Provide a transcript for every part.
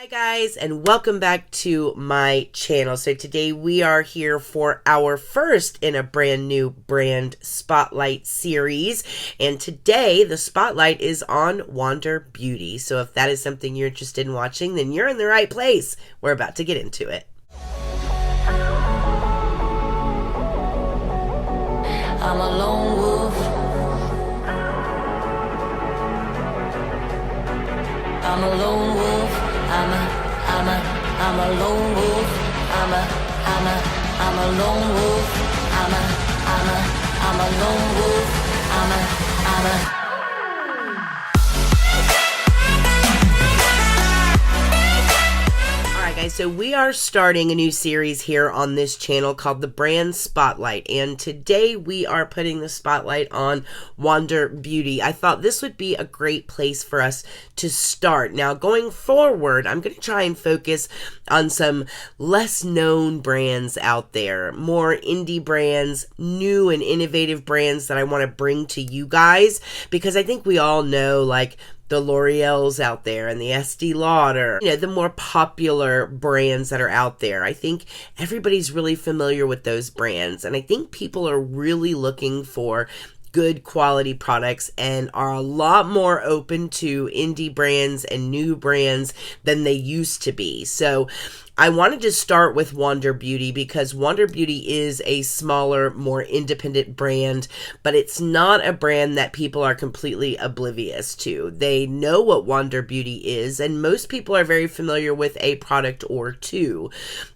Hi guys, and welcome back to my channel. So today we are here for our first in a brand new brand spotlight series, and today the spotlight is on Wander Beauty. So if that is something you're interested in watching, then you're in the right place. We're about to get into it. I'm a lone wolf. I'm a lone wolf. I'm a lone wolf. I'm a lone wolf. I'm a lone wolf. Alright guys, so we are starting a new series here on this channel called the Brand Spotlight, and today we are putting the spotlight on Wander Beauty. I thought this would be a great place for us to start. Now going forward, I'm going to try and focus on some less known brands out there, more indie brands, new and innovative brands that I want to bring to you guys, because I think we all know like the L'Oreal's out there and the Estee Lauder, the more popular brands that are out there. I think everybody's really familiar with those brands, and I think people are really looking for good quality products and are a lot more open to indie brands and new brands than they used to be. So I wanted to start with Wander Beauty because Wander Beauty is a smaller, more independent brand, but it's not a brand that people are completely oblivious to. They know what Wander Beauty is, and most people are very familiar with a product or two.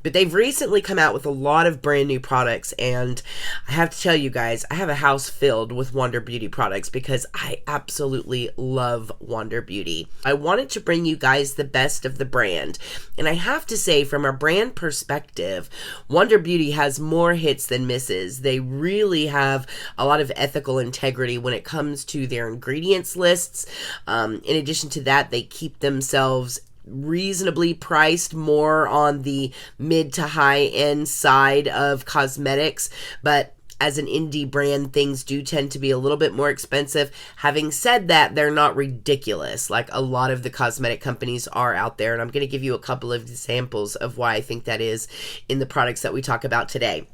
But they've recently come out with a lot of brand new products, and I have to tell you guys, I have a house filled with Wander Beauty products because I absolutely love Wander Beauty. I wanted to bring you guys the best of the brand, and I have to say, from a brand perspective, Wander Beauty has more hits than misses. They really have a lot of ethical integrity when it comes to their ingredients lists. In addition to that, they keep themselves reasonably priced, more on the mid to high end side of cosmetics, but as an indie brand, things do tend to be a little bit more expensive. Having said that, they're not ridiculous like a lot of the cosmetic companies are out there, and I'm going to give you a couple of examples of why I think that is in the products that we talk about today.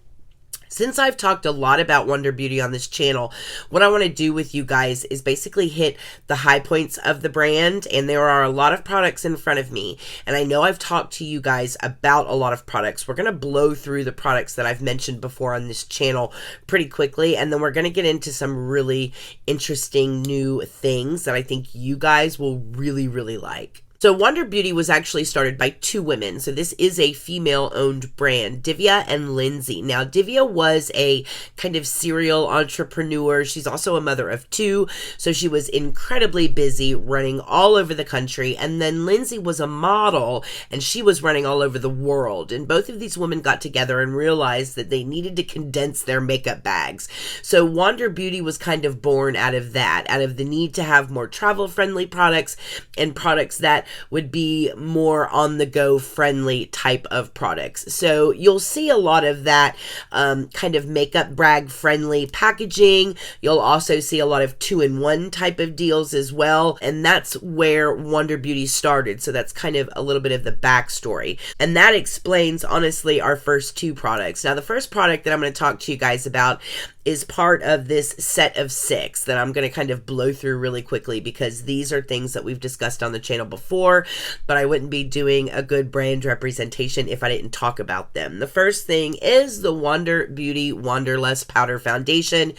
Since I've talked a lot about Wander Beauty on this channel, what I want to do with you guys is basically hit the high points of the brand, and there are a lot of products in front of me, and I know I've talked to you guys about a lot of products. We're going to blow through the products that I've mentioned before on this channel pretty quickly, and then we're going to get into some really interesting new things that I think you guys will really like. So Wander Beauty was actually started by two women. So this is a female-owned brand, Divya and Lindsay. Now, Divya was a kind of serial entrepreneur. She's also a mother of two, so she was incredibly busy running all over the country. And then Lindsay was a model, and she was running all over the world. And both of these women got together and realized that they needed to condense their makeup bags. So Wander Beauty was kind of born out of that, out of the need to have more travel-friendly products and products that would be more on-the-go friendly type of products. So you'll see a lot of that kind of makeup bag friendly packaging. You'll also see a lot of 2-in-1 type of deals as well, and that's where Wander Beauty started. So that's kind of a little bit of the backstory, and that explains honestly our first two products. Now the first product that I'm going to talk to you guys about is part of this set of 6 that I'm going to kind of blow through really quickly, because these are things that we've discussed on the channel before, but I wouldn't be doing a good brand representation if I didn't talk about them. The first thing is the Wander Beauty Wanderlust Powder Foundation.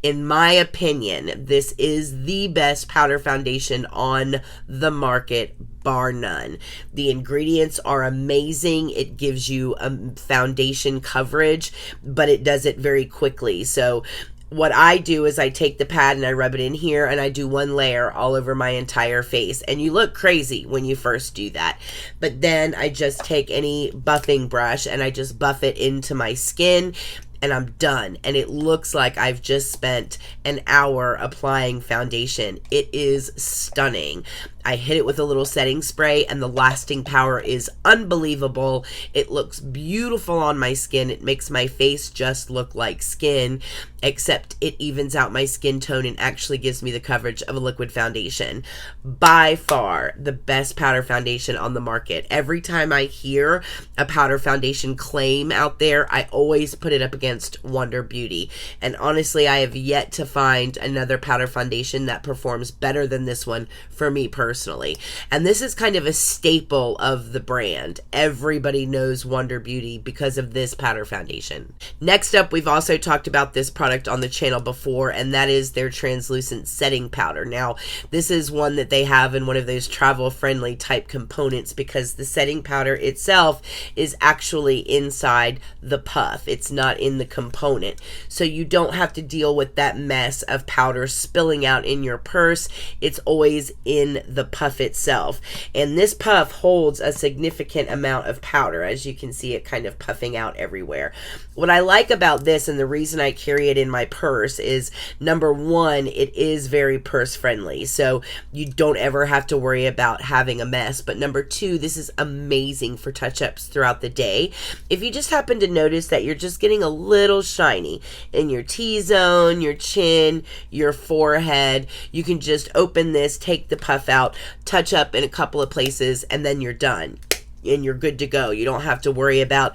In my opinion, this is the best powder foundation on the market, bar none. The ingredients are amazing. It gives you a foundation coverage, but it does it very quickly. So what I do is I take the pad and I rub it in here, and I do one layer all over my entire face, and you look crazy when you first do that. But then I just take any buffing brush and I just buff it into my skin, and I'm done, and it looks like I've just spent an hour applying foundation. It is stunning. I hit it with a little setting spray, and the lasting power is unbelievable. It looks beautiful on my skin. It makes my face just look like skin, except it evens out my skin tone and actually gives me the coverage of a liquid foundation. By far the best powder foundation on the market. Every time I hear a powder foundation claim out there, I always put it up against Wonder Beauty. And honestly, I have yet to find another powder foundation that performs better than this one for me personally. And this is kind of a staple of the brand. Everybody knows Wonder Beauty because of this powder foundation. Next up, we've also talked about this product on the channel before, and that is their translucent setting powder. Now, this is one that they have in one of those travel-friendly type components because the setting powder itself is actually inside the puff. It's not in the component. So you don't have to deal with that mess of powder spilling out in your purse. It's always in the puff itself. And this puff holds a significant amount of powder. As you can see, it kind of puffing out everywhere. What I like about this, and the reason I carry it in my purse, is number one, it is very purse friendly. So you don't ever have to worry about having a mess. But number two, this is amazing for touch-ups throughout the day. If you just happen to notice that you're just getting a little shiny in your T-zone, your chin, your forehead, you can just open this, take the puff out, touch up in a couple of places, and then you're done. And you're good to go. You don't have to worry about,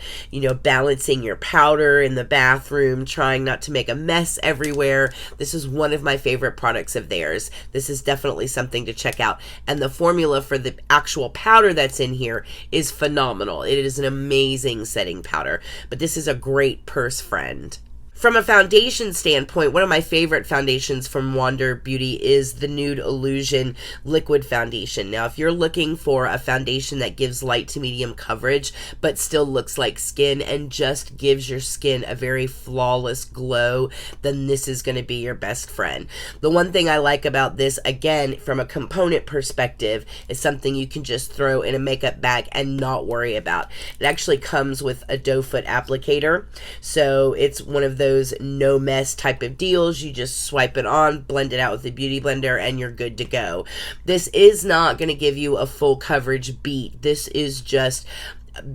balancing your powder in the bathroom, trying not to make a mess everywhere. This is one of my favorite products of theirs. This is definitely something to check out. And the formula for the actual powder that's in here is phenomenal. It is an amazing setting powder, but this is a great purse friend. From a foundation standpoint, one of my favorite foundations from Wonder Beauty is the Nude Illusion Liquid Foundation. Now, if you're looking for a foundation that gives light to medium coverage, but still looks like skin and just gives your skin a very flawless glow, then this is going to be your best friend. The one thing I like about this, again, from a component perspective, is something you can just throw in a makeup bag and not worry about. It actually comes with a doe foot applicator, so it's one of those no mess type of deals. You just swipe it on, blend it out with the beauty blender, and you're good to go. This is not going to give you a full coverage beat. This is just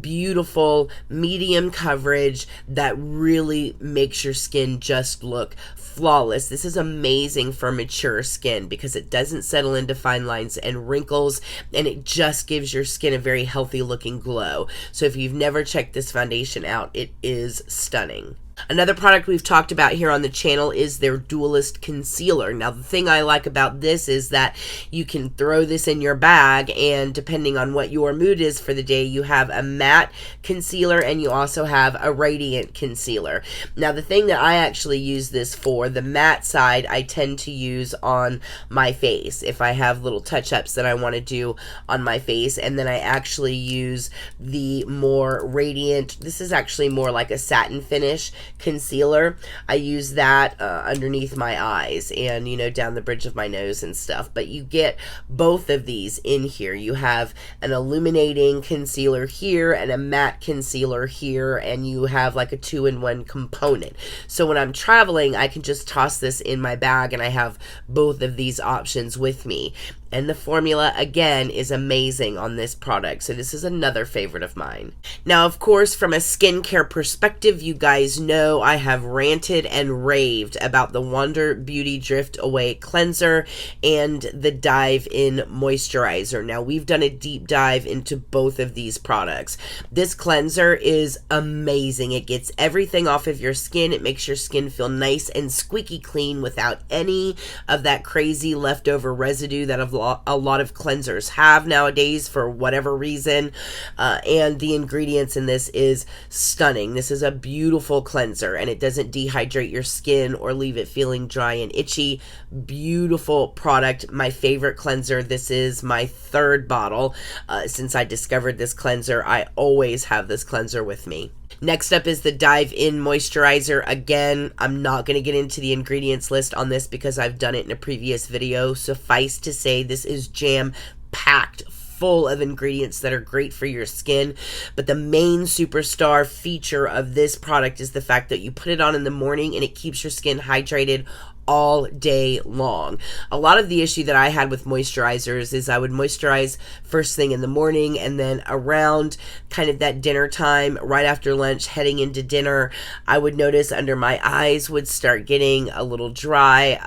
beautiful medium coverage that really makes your skin just look flawless. This is amazing for mature skin because it doesn't settle into fine lines and wrinkles, and it just gives your skin a very healthy looking glow. So if you've never checked this foundation out, it is stunning. Another product we've talked about here on the channel is their Duelist Concealer. Now, the thing I like about this is that you can throw this in your bag, and depending on what your mood is for the day, you have a matte concealer and you also have a radiant concealer. Now, the thing that I actually use this for, the matte side, I tend to use on my face if I have little touch-ups that I want to do on my face, and then I actually use the more radiant, this is actually more like a satin finish concealer. I use that underneath my eyes and down the bridge of my nose and stuff. But you get both of these in here. You have an illuminating concealer here and a matte concealer here, and you have like a 2-in-1 component. So when I'm traveling, I can just toss this in my bag and I have both of these options with me. And the formula, again, is amazing on this product. So this is another favorite of mine. Now, of course, from a skincare perspective, you guys know I have ranted and raved about the Wonder Beauty Drift Away Cleanser and the Dive In Moisturizer. Now, we've done a deep dive into both of these products. This cleanser is amazing. It gets everything off of your skin. It makes your skin feel nice and squeaky clean without any of that crazy leftover residue that a lot of cleansers have nowadays for whatever reason, and the ingredients in this is stunning. This is a beautiful cleanser, and it doesn't dehydrate your skin or leave it feeling dry and itchy. Beautiful product. My favorite cleanser. This is my third bottle. Since I discovered this cleanser, I always have this cleanser with me. Next up is the Dive In Moisturizer. Again, I'm not going to get into the ingredients list on this because I've done it in a previous video. Suffice to say, this is jam-packed full of ingredients that are great for your skin. But the main superstar feature of this product is the fact that you put it on in the morning and it keeps your skin hydrated all day long. A lot of the issue that I had with moisturizers is I would moisturize first thing in the morning, and then around kind of that dinner time, right after lunch, heading into dinner, I would notice under my eyes would start getting a little dry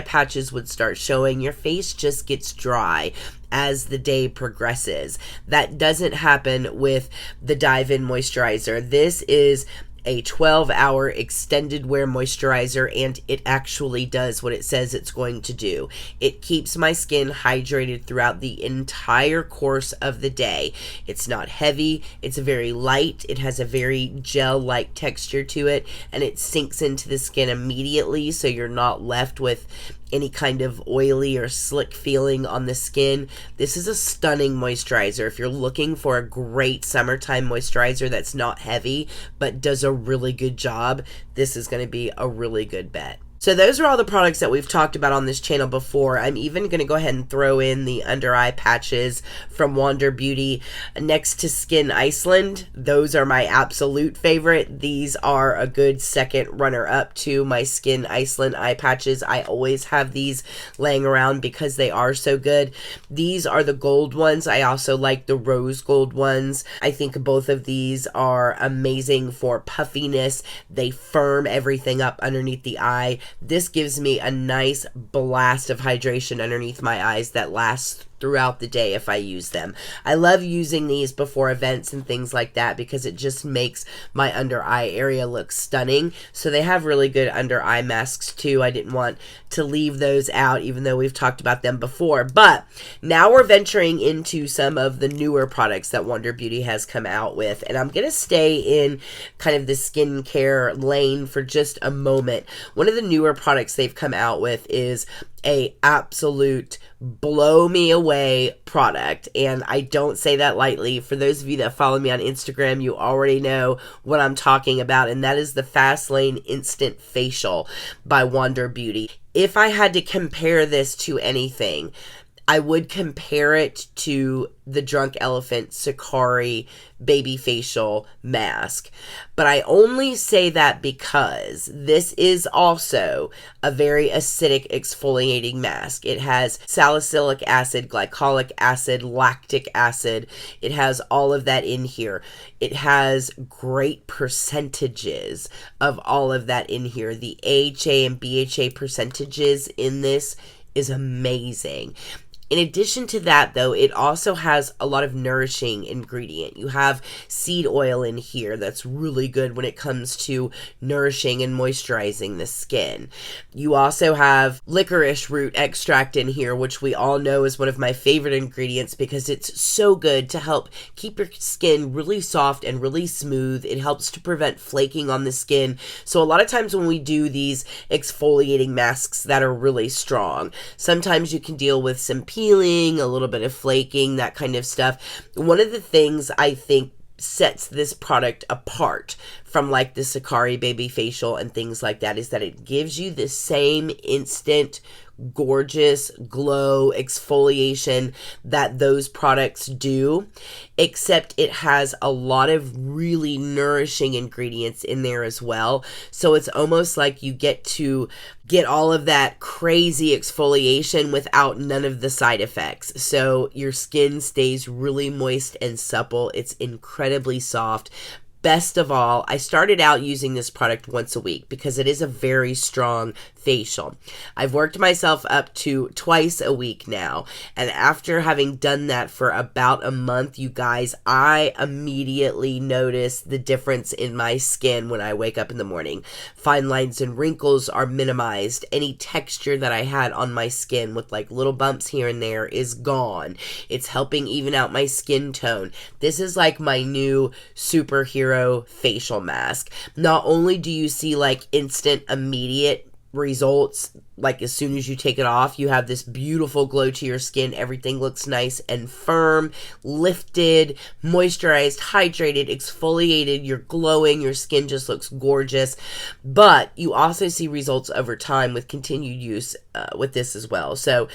patches would start showing. Your face just gets dry as the day progresses. That doesn't happen with the Dive-In moisturizer. This is a 12-hour extended wear moisturizer, and it actually does what it says it's going to do. It keeps my skin hydrated throughout the entire course of the day. It's not heavy, it's very light, it has a very gel-like texture to it, and it sinks into the skin immediately, so you're not left with any kind of oily or slick feeling on the skin. This is a stunning moisturizer. If you're looking for a great summertime moisturizer that's not heavy but does a really good job, this is going to be a really good bet. So those are all the products that we've talked about on this channel before. I'm even going to go ahead and throw in the under eye patches from Wander Beauty next to Skin Iceland. Those are my absolute favorite. These are a good second runner up to my Skin Iceland eye patches. I always have these laying around because they are so good. These are the gold ones. I also like the rose gold ones. I think both of these are amazing for puffiness. They firm everything up underneath the eye. This gives me a nice blast of hydration underneath my eyes that lasts throughout the day if I use them. I love using these before events and things like that because it just makes my under eye area look stunning. So they have really good under eye masks too. I didn't want to leave those out even though we've talked about them before. But now we're venturing into some of the newer products that Wander Beauty has come out with, and I'm going to stay in kind of the skincare lane for just a moment. One of the newer products they've come out with is a absolute blow me away product, and I don't say that lightly. For those of you that follow me on Instagram, you already know what I'm talking about, and that is the Fast Lane Instant Facial by Wander Beauty. If I had to compare this to anything, I would compare it to the Drunk Elephant Sakari Baby Facial Mask. But I only say that because this is also a very acidic exfoliating mask. It has salicylic acid, glycolic acid, lactic acid. It has all of that in here. It has great percentages of all of that in here. The AHA and BHA percentages in this is amazing. In addition to that, though, it also has a lot of nourishing ingredient. You have seed oil in here that's really good when it comes to nourishing and moisturizing the skin. You also have licorice root extract in here, which we all know is one of my favorite ingredients because it's so good to help keep your skin really soft and really smooth. It helps to prevent flaking on the skin. So a lot of times when we do these exfoliating masks that are really strong, sometimes you can deal with some peeling, a little bit of flaking, that kind of stuff. One of the things I think sets this product apart from like the Sakari Baby Facial and things like that is that it gives you the same instant gorgeous glow exfoliation that those products do, except it has a lot of really nourishing ingredients in there as well. So it's almost like you get to get all of that crazy exfoliation without none of the side effects. So your skin stays really moist and supple. It's incredibly soft. Best of all, I started out using this product once a week because it is a very strong facial. I've worked myself up to twice a week now, and after having done that for about a month, you guys, I immediately notice the difference in my skin when I wake up in the morning. Fine lines and wrinkles are minimized. Any texture that I had on my skin with like little bumps here and there is gone. It's helping even out my skin tone. This is like my new superhero facial mask. Not only do you see like instant immediate results like as soon as you take it off, you have this beautiful glow to your skin. Everything looks nice and firm, lifted, moisturized, hydrated, exfoliated. You're glowing. Your skin just looks gorgeous. But you also see results over time with continued use with this as well. So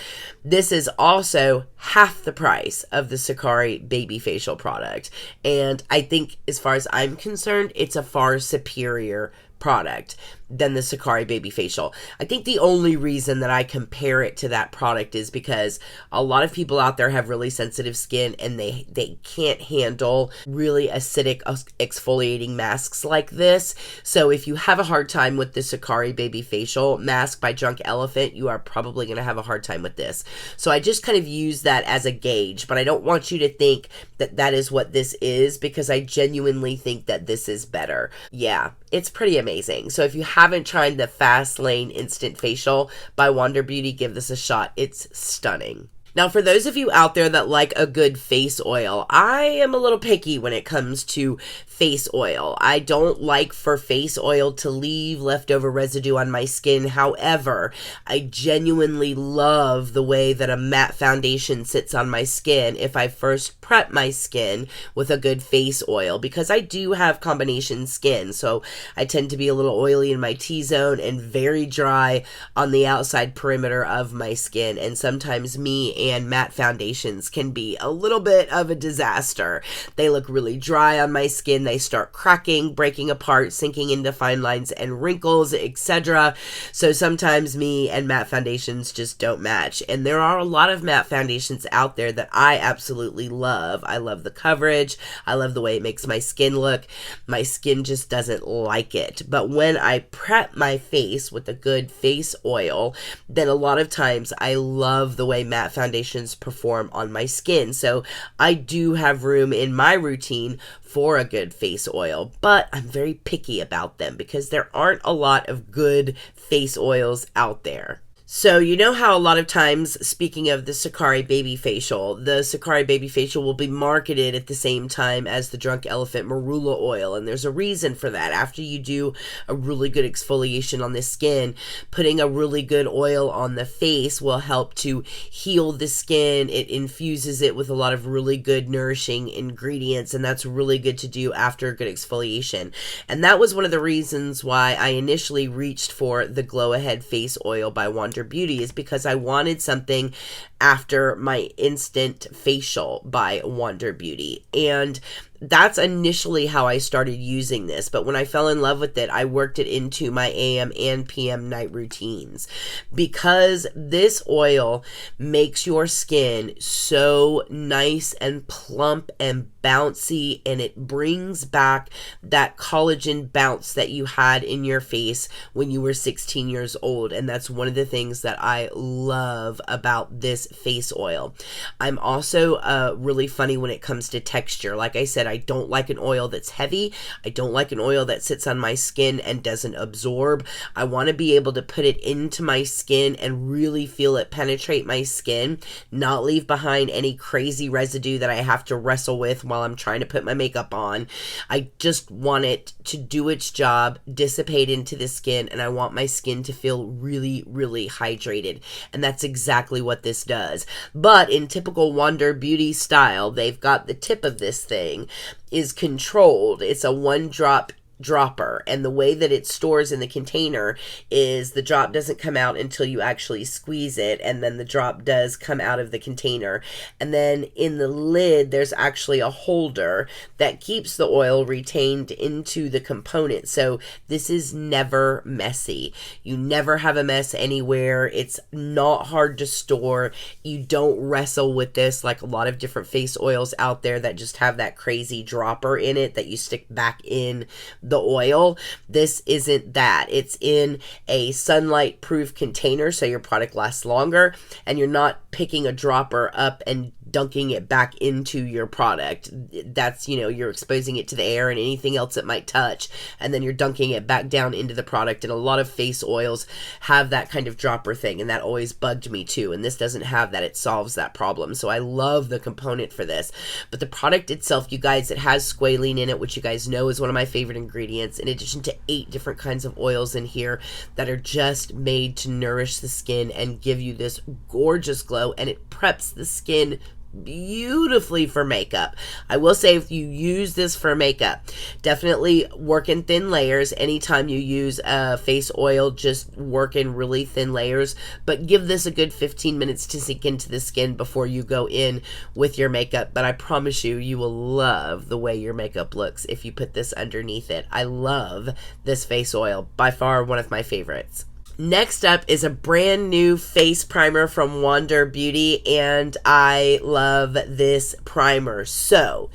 this is also half the price of the Sakari Baby Facial product. And I think as far as I'm concerned, it's a far superior product than the Sakari Baby Facial. I think the only reason that I compare it to that product is because a lot of people out there have really sensitive skin and they can't handle really acidic exfoliating masks like this. So if you have a hard time with the Sakari Baby Facial mask by Drunk Elephant, you are probably going to have a hard time with this. So I just kind of use that as a gauge, but I don't want you to think that that is what this is, because I genuinely think that this is better. Yeah, it's pretty amazing. So if you haven't tried the Fast Lane Instant Facial by Wander Beauty, give this a shot. It's stunning. Now, for those of you out there that like a good face oil, I am a little picky when it comes to face oil. I don't like for face oil to leave leftover residue on my skin. However, I genuinely love the way that a matte foundation sits on my skin if I first prep my skin with a good face oil, because I do have combination skin. So I tend to be a little oily in my T-zone and very dry on the outside perimeter of my skin. And sometimes me and matte foundations can be a little bit of a disaster. They look really dry on my skin. They start cracking, breaking apart, sinking into fine lines and wrinkles, etc. So sometimes me and matte foundations just don't match. And there are a lot of matte foundations out there that I absolutely love. I love the coverage. I love the way it makes my skin look. My skin just doesn't like it. But when I prep my face with a good face oil, then a lot of times I love the way matte foundations perform on my skin. So I do have room in my routine for a good face oil, but I'm very picky about them because there aren't a lot of good face oils out there. So you know how a lot of times, speaking of the Sakari Baby Facial, the Sakari Baby Facial will be marketed at the same time as the Drunk Elephant Marula Oil, and there's a reason for that. After you do a really good exfoliation on the skin, putting a really good oil on the face will help to heal the skin. It infuses it with a lot of really good nourishing ingredients, and that's really good to do after a good exfoliation. And that was one of the reasons why I initially reached for the Glow Ahead Face Oil by Wander Beauty, is because I wanted something after my instant facial by Wander Beauty. And that's initially how I started using this. But when I fell in love with it, I worked it into my AM and PM night routines, because this oil makes your skin so nice and plump and bouncy, and it brings back that collagen bounce that you had in your face when you were 16 years old. And that's one of the things that I love about this face oil. I'm also really funny when it comes to texture. Like I said, I don't like an oil that's heavy. I don't like an oil that sits on my skin and doesn't absorb. I want to be able to put it into my skin and really feel it penetrate my skin, not leave behind any crazy residue that I have to wrestle with while I'm trying to put my makeup on. I just want it to do its job, dissipate into the skin, and I want my skin to feel really, really hydrated. And that's exactly what this does. But in typical Wander Beauty style, they've got the tip of this thing is controlled. It's a one drop dropper, and the way that it stores in the container is the drop doesn't come out until you actually squeeze it, and then the drop does come out of the container. And then in the lid there's actually a holder that keeps the oil retained into the component. So this is never messy. You never have a mess anywhere. It's not hard to store. You don't wrestle with this like a lot of different face oils out there that just have that crazy dropper in it that you stick back in the oil. This isn't that. It's in a sunlight proof container so your product lasts longer, and you're not picking a dropper up and dunking it back into your product. That's, you know, you're exposing it to the air and anything else it might touch, and then you're dunking it back down into the product. And a lot of face oils have that kind of dropper thing, and that always bugged me too, and this doesn't have that. It solves that problem. So I love the component for this. But the product itself, you guys, it has squalene in it, which you guys know is one of my favorite ingredients, in addition to 8 different kinds of oils in here that are just made to nourish the skin and give you this gorgeous glow, and it preps the skin beautifully for makeup. I will say, if you use this for makeup, definitely work in thin layers. Anytime you use a face oil, just work in really thin layers, but give this a good 15 minutes to sink into the skin before you go in with your makeup. But I promise you, you will love the way your makeup looks if you put this underneath it. I love this face oil, by far one of my favorites. Next up is a brand new face primer from Wander Beauty, and I love this primer. So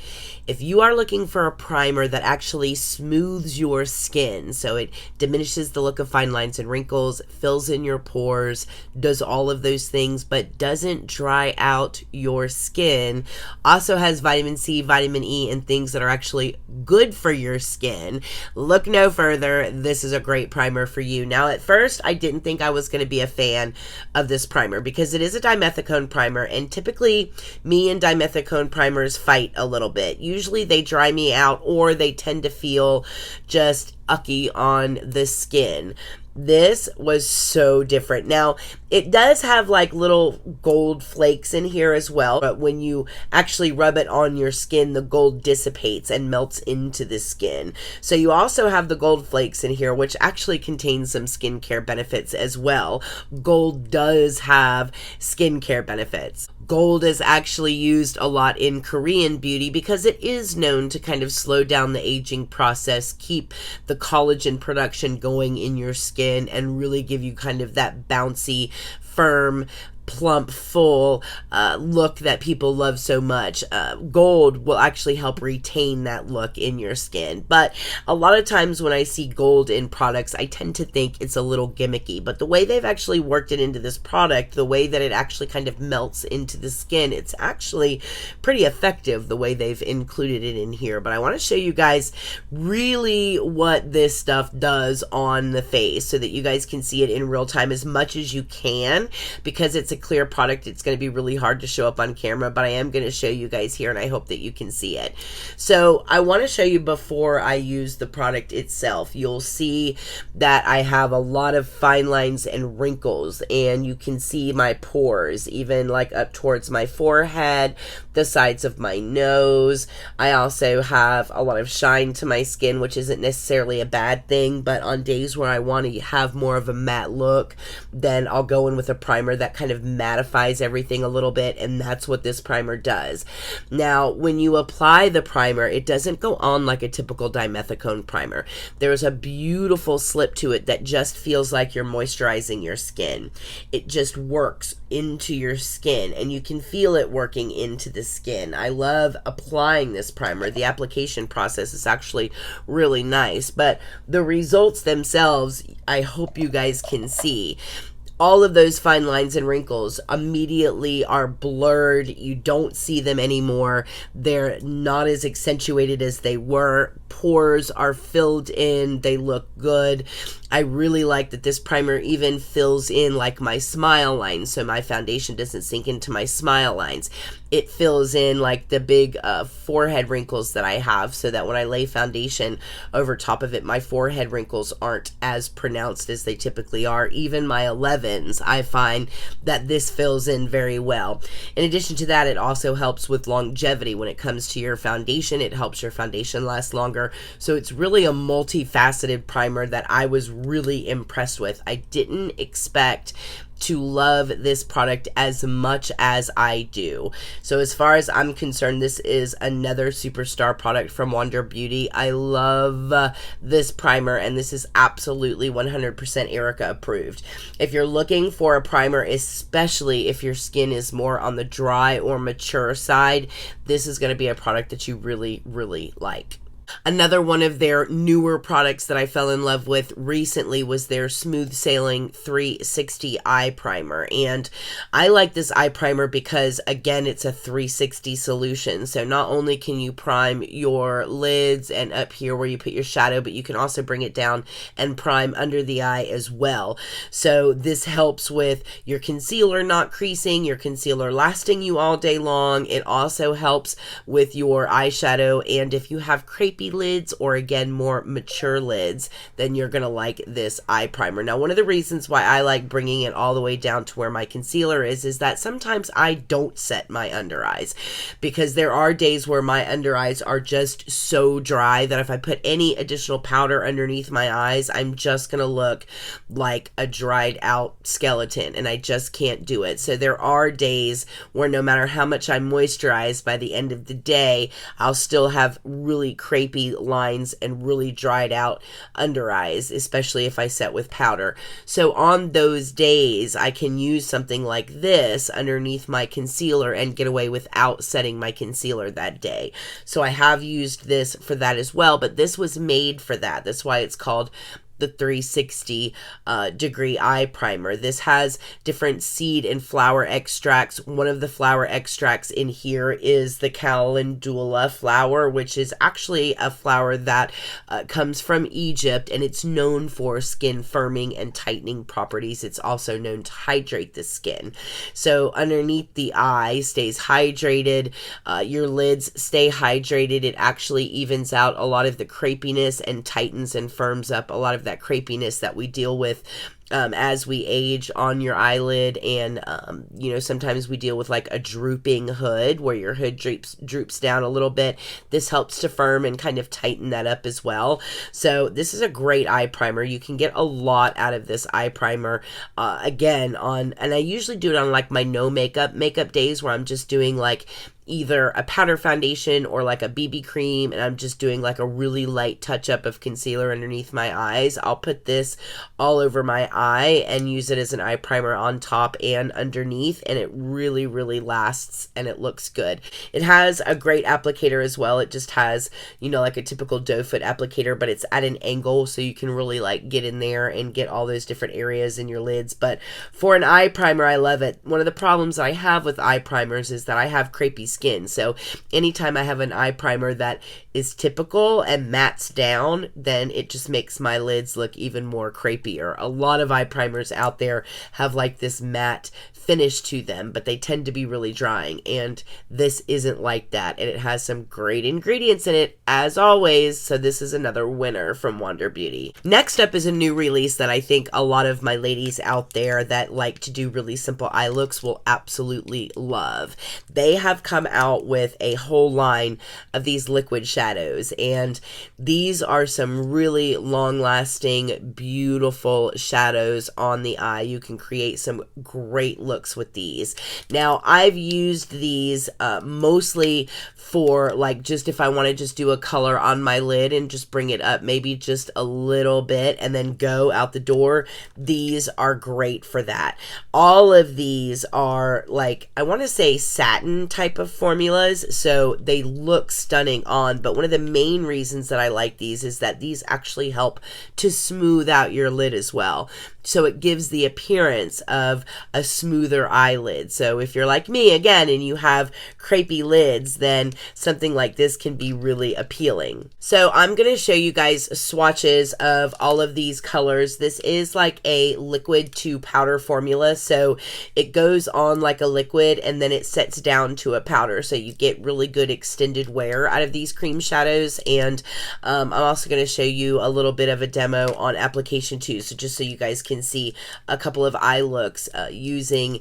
if you are looking for a primer that actually smooths your skin, so it diminishes the look of fine lines and wrinkles, fills in your pores, does all of those things, but doesn't dry out your skin, also has vitamin C, vitamin E, and things that are actually good for your skin, look no further. This is a great primer for you. Now, at first, I didn't think I was going to be a fan of this primer because it is a dimethicone primer, and typically me and dimethicone primers fight a little bit. Usually they dry me out, or they tend to feel just ucky on the skin. This was so different. Now, it does have like little gold flakes in here as well, but when you actually rub it on your skin, the gold dissipates and melts into the skin. So you also have the gold flakes in here, which actually contains some skincare benefits as well. Gold does have skincare benefits. Gold is actually used a lot in Korean beauty because it is known to kind of slow down the aging process, keep the collagen production going in your skin, and really give you kind of that bouncy, firm, plump, full look that people love so much. Gold will actually help retain that look in your skin. But a lot of times when I see gold in products, I tend to think it's a little gimmicky. But the way they've actually worked it into this product, the way that it actually kind of melts into the skin, it's actually pretty effective the way they've included it in here. But I want to show you guys really what this stuff does on the face so that you guys can see it in real time as much as you can. Because it's a clear product, it's going to be really hard to show up on camera, but I am going to show you guys here, and I hope that you can see it. So I want to show you before I use the product itself. You'll see that I have a lot of fine lines and wrinkles, and you can see my pores, even like up towards my forehead, the sides of my nose. I also have a lot of shine to my skin, which isn't necessarily a bad thing, but on days where I want to have more of a matte look, then I'll go in with a primer that kind of mattifies everything a little bit, and that's what this primer does. Now, when you apply the primer, it doesn't go on like a typical dimethicone primer. There's a beautiful slip to it that just feels like you're moisturizing your skin. It just works into your skin, and you can feel it working into the skin. I love applying this primer. The application process is actually really nice, but the results themselves, I hope you guys can see. All of those fine lines and wrinkles immediately are blurred. You don't see them anymore. They're not as accentuated as they were. Pores are filled in. They look good. I really like that this primer even fills in like my smile lines, so my foundation doesn't sink into my smile lines. It fills in like the big forehead wrinkles that I have, so that when I lay foundation over top of it, my forehead wrinkles aren't as pronounced as they typically are. Even my 11s, I find that this fills in very well. In addition to that, it also helps with longevity when it comes to your foundation. It helps your foundation last longer. So it's really a multifaceted primer that I was really impressed with. I didn't expect to love this product as much as I do. So as far as I'm concerned, this is another superstar product from Wander Beauty. I love this primer, and this is absolutely 100% Erica approved. If you're looking for a primer, especially if your skin is more on the dry or mature side, this is going to be a product that you really, really like. Another one of their newer products that I fell in love with recently was their Smooth Sailing 360 Eye Primer. And I like this eye primer because, again, it's a 360 solution. So not only can you prime your lids and up here where you put your shadow, but you can also bring it down and prime under the eye as well. So this helps with your concealer not creasing, your concealer lasting you all day long. It also helps with your eyeshadow, and if you have crepey lids or, again, more mature lids, then you're gonna like this eye primer. Now, one of the reasons why I like bringing it all the way down to where my concealer is that sometimes I don't set my under eyes, because there are days where my under eyes are just so dry that if I put any additional powder underneath my eyes, I'm just gonna look like a dried out skeleton, and I just can't do it. So there are days where no matter how much I moisturize, by the end of the day, I'll still have really crepey lines and really dried out under eyes, especially if I set with powder. So on those days, I can use something like this underneath my concealer and get away without setting my concealer that day. So I have used this for that as well, but this was made for that. That's why it's called the 360 degree eye primer. This has different seed and flower extracts. One of the flower extracts in here is the calendula flower, which is actually a flower that comes from Egypt, and it's known for skin firming and tightening properties. It's also known to hydrate the skin. So underneath the eye stays hydrated. Your lids stay hydrated. It actually evens out a lot of the crepiness and tightens and firms up a lot of that crepiness that we deal with as we age on your eyelid. And you know, sometimes we deal with like a drooping hood where your hood droops down a little bit. This helps to firm and kind of tighten that up as well. So this is a great eye primer. You can get a lot out of this eye primer. Again, and I usually do it on like my no makeup days where I'm just doing like either a powder foundation or like a BB cream, and I'm just doing like a really light touch up of concealer underneath my eyes. I'll put this all over my eye and use it as an eye primer on top and underneath, and it really, really lasts and it looks good. It has a great applicator as well. It just has, you know, like a typical doe foot applicator, but it's at an angle, so you can really like get in there and get all those different areas in your lids. But for an eye primer, I love it. One of the problems I have with eye primers is that I have crepey skin. So anytime I have an eye primer that is typical and mattes down, then it just makes my lids look even more crepier. A lot of eye primers out there have like this matte finish to them, but they tend to be really drying, and this isn't like that, and it has some great ingredients in it as always. So this is another winner from Wander Beauty. Next up is a new release that I think a lot of my ladies out there that like to do really simple eye looks will absolutely love. They have come out with a whole line of these liquid shadows, and these are some really long-lasting, beautiful shadows on the eye. You can create some great looks with these. Now, I've used these mostly for like just if I want to just do a color on my lid and just bring it up maybe just a little bit and then go out the door. These are great for that. All of these are like, I want to say satin type of formulas, so they look stunning on, but one of the main reasons that I like these is that these actually help to smooth out your lid as well. So it gives the appearance of a smoother eyelid. So if you're like me, again, and you have crepey lids, then something like this can be really appealing. So I'm going to show you guys swatches of all of these colors. This is like a liquid to powder formula. So it goes on like a liquid and then it sets down to a powder. So you get really good extended wear out of these cream shadows. And I'm also going to show you a little bit of a demo on application too. So just so you guys can see a couple of eye looks using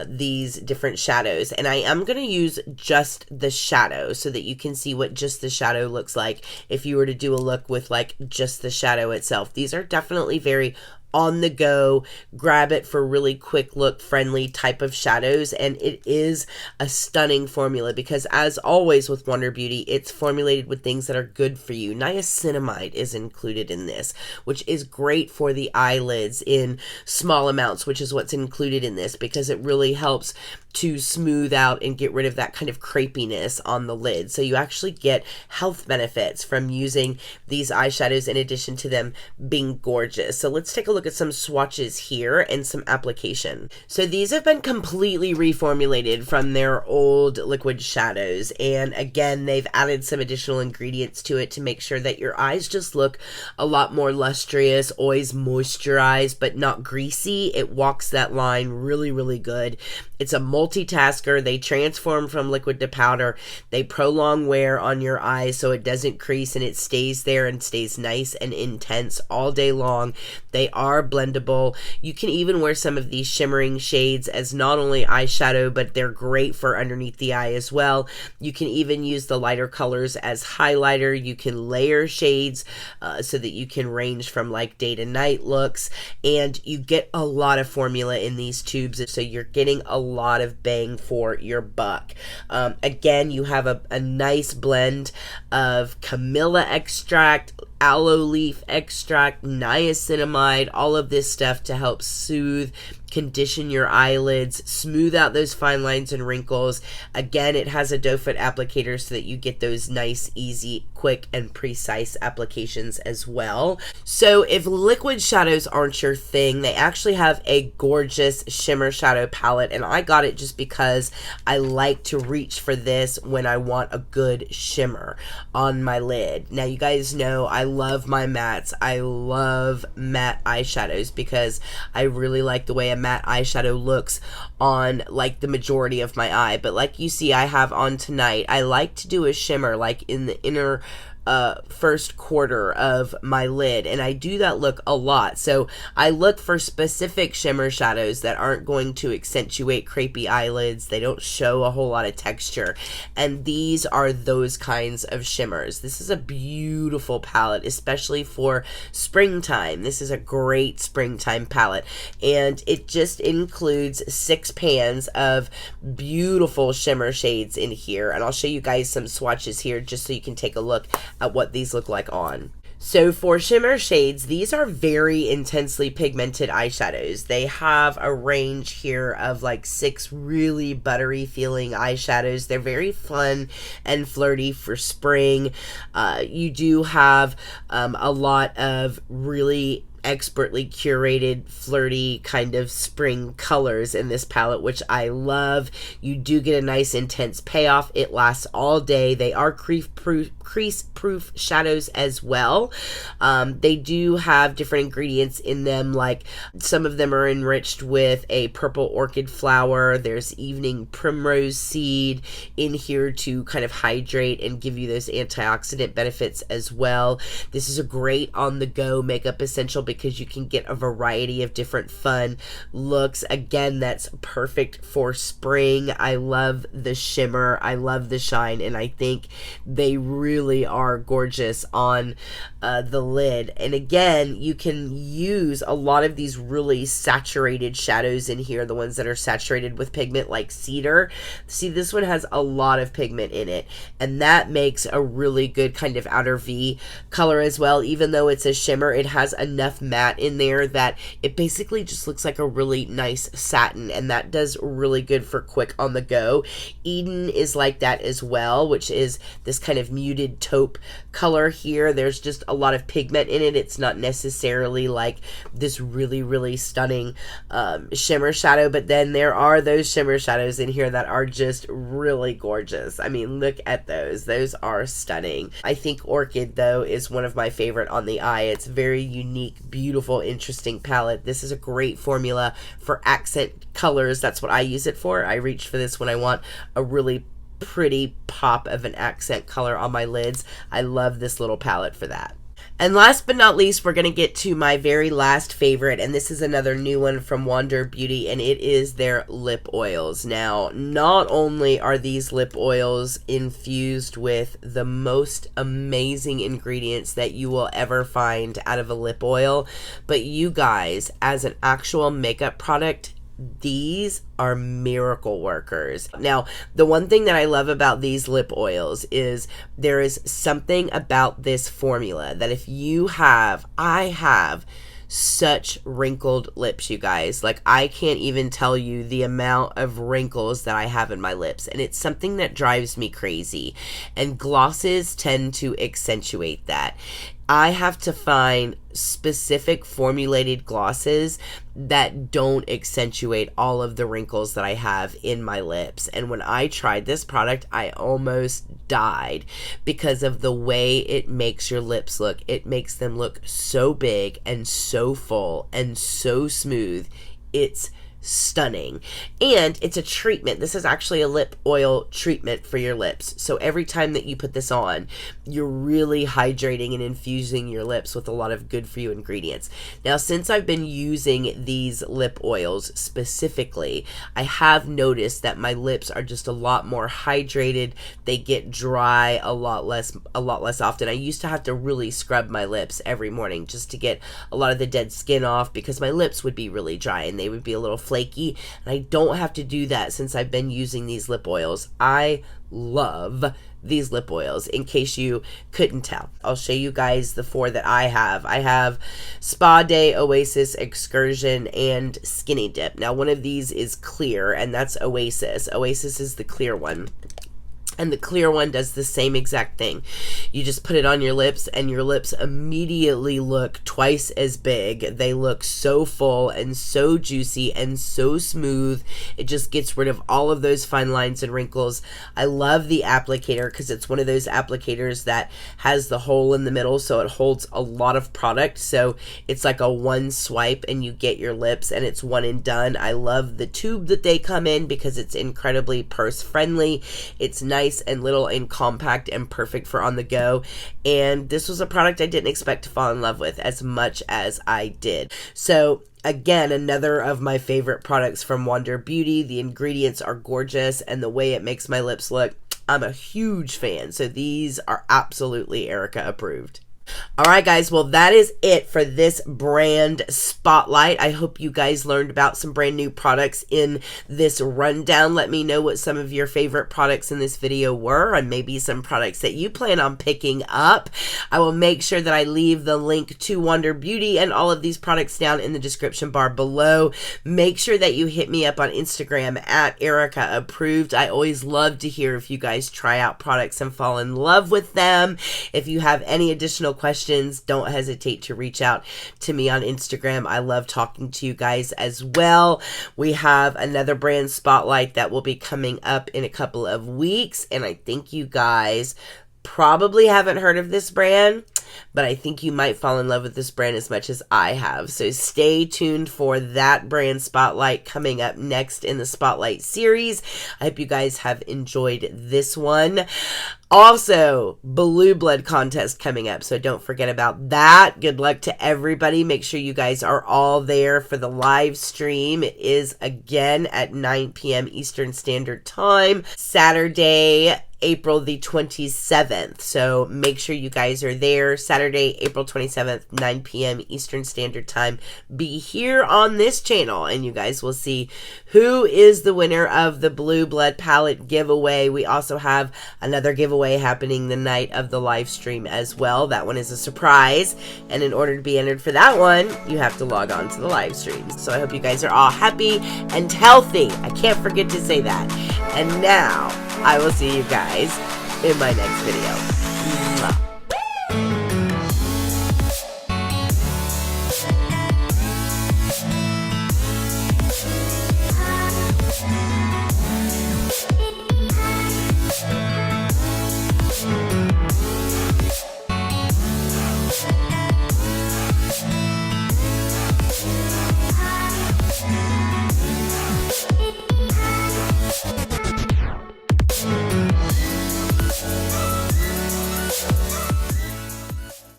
these different shadows. And I am going to use just the shadow so that you can see what just the shadow looks like if you were to do a look with like just the shadow itself. These are definitely very on the go, grab it for really quick look friendly type of shadows. And it is a stunning formula because, as always with Wonder Beauty, it's formulated with things that are good for you. Niacinamide is included in this, which is great for the eyelids in small amounts, which is what's included in this because it really helps to smooth out and get rid of that kind of crepiness on the lid. So you actually get health benefits from using these eyeshadows in addition to them being gorgeous. So let's take a look at some swatches here and some application. So these have been completely reformulated from their old liquid shadows, and again they've added some additional ingredients to it to make sure that your eyes just look a lot more lustrous, always moisturized but not greasy. It walks that line really good. It's a multitasker. They transform from liquid to powder. They prolong wear on your eyes so it doesn't crease and it stays there and stays nice and intense all day long. They are blendable. You can even wear some of these shimmering shades as not only eyeshadow, but they're great for underneath the eye as well. You can even use the lighter colors as highlighter. You can layer shades so that you can range from like day to night looks, and you get a lot of formula in these tubes, so you're getting a lot of bang for your buck. Again, you have a nice blend of Camilla extract, aloe leaf extract, niacinamide, all of this stuff to help soothe, condition your eyelids, smooth out those fine lines and wrinkles. Again, it has a doe foot applicator so that you get those nice, easy, quick, and precise applications as well. So if liquid shadows aren't your thing, they actually have a gorgeous shimmer shadow palette, and I got it just because I like to reach for this when I want a good shimmer on my lid. Now, you guys know I love my mattes. I love matte eyeshadows because I really like the way a matte eyeshadow looks on like the majority of my eye. But like you see I have on tonight, I like to do a shimmer like in the inner first quarter of my lid, and I do that look a lot. So I look for specific shimmer shadows that aren't going to accentuate crepey eyelids. They don't show a whole lot of texture, and these are those kinds of shimmers. This is a beautiful palette, especially for springtime. This is a great springtime palette, and it just includes 6 pans of beautiful shimmer shades in here, and I'll show you guys some swatches here just so you can take a look at what these look like on. So for shimmer shades, these are very intensely pigmented eyeshadows. They have a range here of like 6 really buttery feeling eyeshadows. They're very fun and flirty for spring. You do have a lot of really expertly curated, flirty kind of spring colors in this palette, which I love. You do get a nice intense payoff. It lasts all day. They are crease-proof shadows as well. They do have different ingredients in them, like some of them are enriched with a purple orchid flower. There's evening primrose seed in here to kind of hydrate and give you those antioxidant benefits as well. This is a great on-the-go makeup essential because you can get a variety of different fun looks. Again, that's perfect for spring. I love the shimmer. I love the shine, and I think they really are gorgeous on the lid. And again, you can use a lot of these really saturated shadows in here, the ones that are saturated with pigment like cedar. See, this one has a lot of pigment in it, and that makes a really good kind of outer V color as well. Even though it's a shimmer, it has enough matte in there that it basically just looks like a really nice satin, and that does really good for quick on the go. Eden is like that as well, which is this kind of muted taupe color here. There's just a lot of pigment in it. It's not necessarily like this really stunning shimmer shadow, but then there are those shimmer shadows in here that are just really gorgeous. I mean, look at those. Those are stunning. I think Orchid, though, is one of my favorite on the eye. It's very unique, beautiful, interesting palette. This is a great formula for accent colors. That's what I use it for. I reach for this when I want a really pretty pop of an accent color on my lids. I love this little palette for that. And last but not least, we're going to get to my very last favorite, and this is another new one from Wander Beauty, and it is their lip oils. Now, not only are these lip oils infused with the most amazing ingredients that you will ever find out of a lip oil, but you guys, as an actual makeup product, these are miracle workers. Now, the one thing that I love about these lip oils is there is something about this formula that if you have, I have such wrinkled lips, you guys. Like, I can't even tell you the amount of wrinkles that I have in my lips, and it's something that drives me crazy, and glosses tend to accentuate that. I have to find specific formulated glosses that don't accentuate all of the wrinkles that I have in my lips. And when I tried this product, I almost died because of the way it makes your lips look. It makes them look so big and so full and so smooth. It's stunning. And it's a treatment. This is actually a lip oil treatment for your lips. So every time that you put this on, you're really hydrating and infusing your lips with a lot of good for you ingredients. Now, since I've been using these lip oils specifically, I have noticed that my lips are just a lot more hydrated. They get dry a lot less often. I used to have to really scrub my lips every morning just to get a lot of the dead skin off because my lips would be really dry and they would be a little flaky, and I don't have to do that since I've been using these lip oils. I love these lip oils, in case you couldn't tell. I'll show you guys the 4 that I have. I have Spa Day, Oasis, Excursion, and Skinny Dip. Now, one of these is clear, and that's Oasis. Oasis is the clear one. And the clear one does the same exact thing. You just put it on your lips and your lips immediately look twice as big. They look so full and so juicy and so smooth. It just gets rid of all of those fine lines and wrinkles. I love the applicator because it's one of those applicators that has the hole in the middle, so it holds a lot of product. So it's like a one swipe and you get your lips and it's one and done. I love the tube that they come in because it's incredibly purse friendly. It's nice and little and compact and perfect for on the go, and this was a product I didn't expect to fall in love with as much as I did. So again, another of my favorite products from Wander Beauty. The ingredients are gorgeous, and the way it makes my lips look, I'm a huge fan. So these are absolutely Erica approved. Alright guys, well that is it for this brand spotlight. I hope you guys learned about some brand new products in this rundown. Let me know what some of your favorite products in this video were, and maybe some products that you plan on picking up. I will make sure that I leave the link to Wander Beauty and all of these products down in the description bar below. Make sure that you hit me up on Instagram at Erica Approved. I always love to hear if you guys try out products and fall in love with them. If you have any additional questions, don't hesitate to reach out to me on Instagram. I love talking to you guys as well. We have another brand spotlight that will be coming up in a couple of weeks, and I think you guys probably haven't heard of this brand, but I think you might fall in love with this brand as much as I have. So stay tuned for that brand spotlight coming up next in the Spotlight series. I hope you guys have enjoyed this one. Also, Blue Blood contest coming up, so don't forget about that. Good luck to everybody. Make sure you guys are all there for the live stream. It is again at 9 p.m. Eastern Standard Time, Saturday, April the 27th. So make sure you guys are there. Saturday, April 27th, 9 p.m. Eastern Standard Time. Be here on this channel, and you guys will see who is the winner of the Blue Blood palette giveaway. We also have another giveaway happening the night of the live stream as well. That one is a surprise, and in order to be entered for that one, you have to log on to the live stream. So I hope you guys are all happy and healthy. I can't forget to say that. And now I will see you guys in my next video.